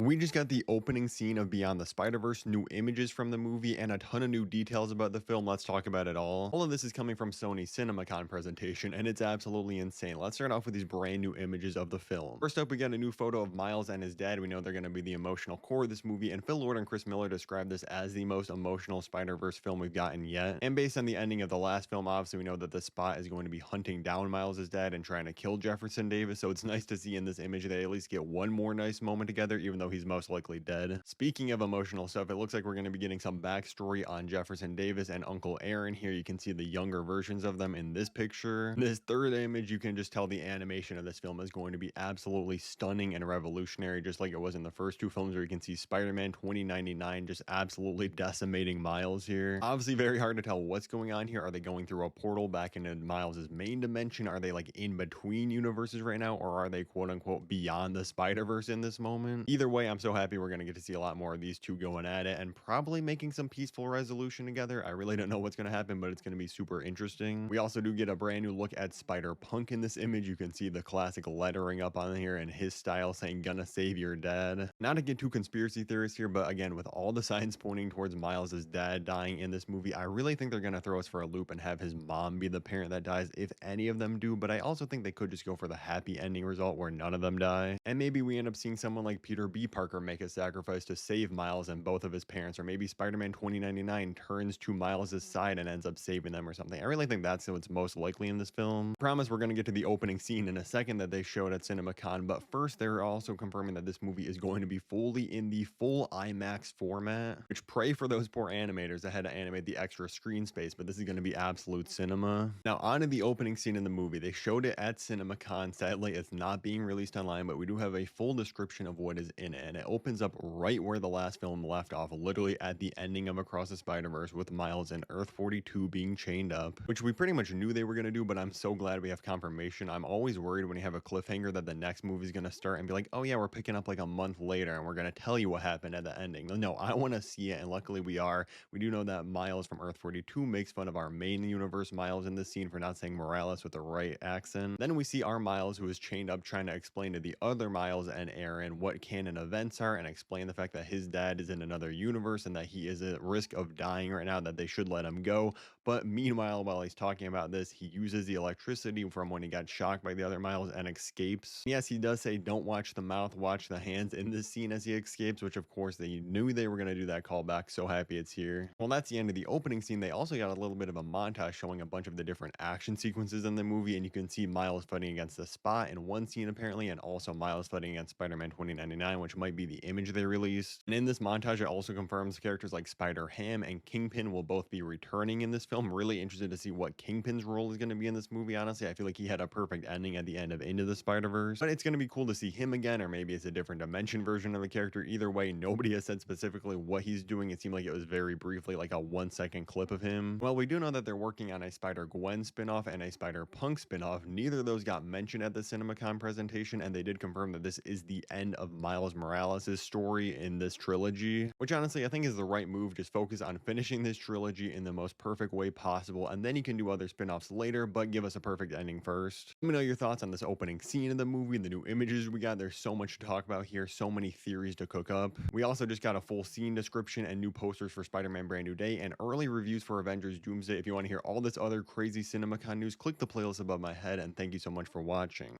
We just got the opening scene of Beyond the Spider-Verse, new images from the movie, and a ton of new details about the film. Let's talk about it all. All of this is coming from Sony's CINEMACON presentation, and it's absolutely insane. Let's start off with these brand new images of the film. First up, we got a new photo of Miles and his dad. We know they're going to be the emotional core of this movie, and Phil Lord and Chris Miller described this as the most emotional Spider-Verse film we've gotten yet. And based on the ending of the last film, obviously we know that the Spot is going to be hunting down Miles' dad and trying to kill Jefferson Davis, so it's nice to see in this image they at least get one more nice moment together, even though he's most likely dead. Speaking of emotional stuff, it looks like we're going to be getting some backstory on Jefferson Davis and Uncle Aaron. Here you can see the younger versions of them in this picture. This third image, you can just tell the animation of this film is going to be absolutely stunning and revolutionary, just like it was in the first two films, where you can see Spider-Man 2099 just absolutely decimating Miles here. Obviously very hard to tell what's going on here. Are they going through a portal back into Miles's main dimension? Are they like in between universes right now, or are they quote unquote beyond the Spider-Verse in this moment? Either way, I'm so happy we're going to get to see a lot more of these two going at it and probably making some peaceful resolution together. I really don't know what's going to happen, but it's going to be super interesting. We also do get a brand new look at Spider-Punk in this image. You can see the classic lettering up on here in his style saying "gonna save your dad." Not to get too conspiracy theorist here, but again, with all the signs pointing towards Miles's dad dying in this movie, I really think they're going to throw us for a loop and have his mom be the parent that dies if any of them do. But I also think they could just go for the happy ending result where none of them die, and maybe we end up seeing someone like Peter B. Parker make a sacrifice to save Miles and both of his parents, or maybe Spider-Man 2099 turns to Miles' side and ends up saving them or something. I really think that's what's most likely in this film. Promise we're going to get to the opening scene in a second that they showed at CinemaCon, but first they're also confirming that this movie is going to be fully in the full IMAX format, which pray for those poor animators that had to animate the extra screen space, but this is going to be absolute cinema. Now on to the opening scene in the movie. They showed it at CinemaCon. Sadly, it's not being released online, but we do have a full description of what is in it, and it opens up right where the last film left off, literally at the ending of Across the Spider-Verse, with Miles and Earth 42 being chained up, which we pretty much knew they were going to do, but I'm so glad we have confirmation. I'm always worried when you have a cliffhanger that the next movie is going to start and be like, oh yeah, we're picking up like a month later and we're going to tell you what happened at the ending. No, I want to see it, and luckily we are. We do know that Miles from Earth 42 makes fun of our main universe Miles in this scene for not saying Morales with the right accent. Then we see our Miles, who is chained up, trying to explain to the other Miles and Aaron what canon events are and explain the fact that his dad is in another universe and that he is at risk of dying right now, that they should let him go. But meanwhile, while he's talking about this, he uses the electricity from when he got shocked by the other Miles and escapes. Yes, he does say don't watch the mouth, watch the hands in this scene as he escapes, which of course they knew they were going to do that callback. So happy it's here. Well, that's the end of the opening scene. They also got a little bit of a montage showing a bunch of the different action sequences in the movie, and you can see Miles fighting against the Spot in one scene apparently, and also Miles fighting against Spider-Man 2099, which might be the image they released. And in this montage, it also confirms characters like Spider-Ham and Kingpin will both be returning in this film. Really interested to see what Kingpin's role is going to be in this movie, honestly. I feel like he had a perfect ending at the end of Into the Spider-Verse, but it's going to be cool to see him again, or maybe it's a different dimension version of the character. Either way, nobody has said specifically what he's doing. It seemed like it was very briefly, like a 1-second clip of him. Well, we do know that they're working on a Spider-Gwen spinoff and a Spider-Punk spinoff. Neither of those got mentioned at the CinemaCon presentation, and they did confirm that this is the end of Miles Morales' story in this trilogy, which honestly I think is the right move. Just focus on finishing this trilogy in the most perfect way possible, and then you can do other spin-offs later, but give us a perfect ending first. Let me know your thoughts on this opening scene of the movie, the new images we got. There's so much to talk about here, so many theories to cook up. We also just got a full scene description and new posters for Spider-Man Brand New Day and early reviews for Avengers Doomsday. If you want to hear all this other crazy CinemaCon news, click the playlist above my head, and thank you so much for watching.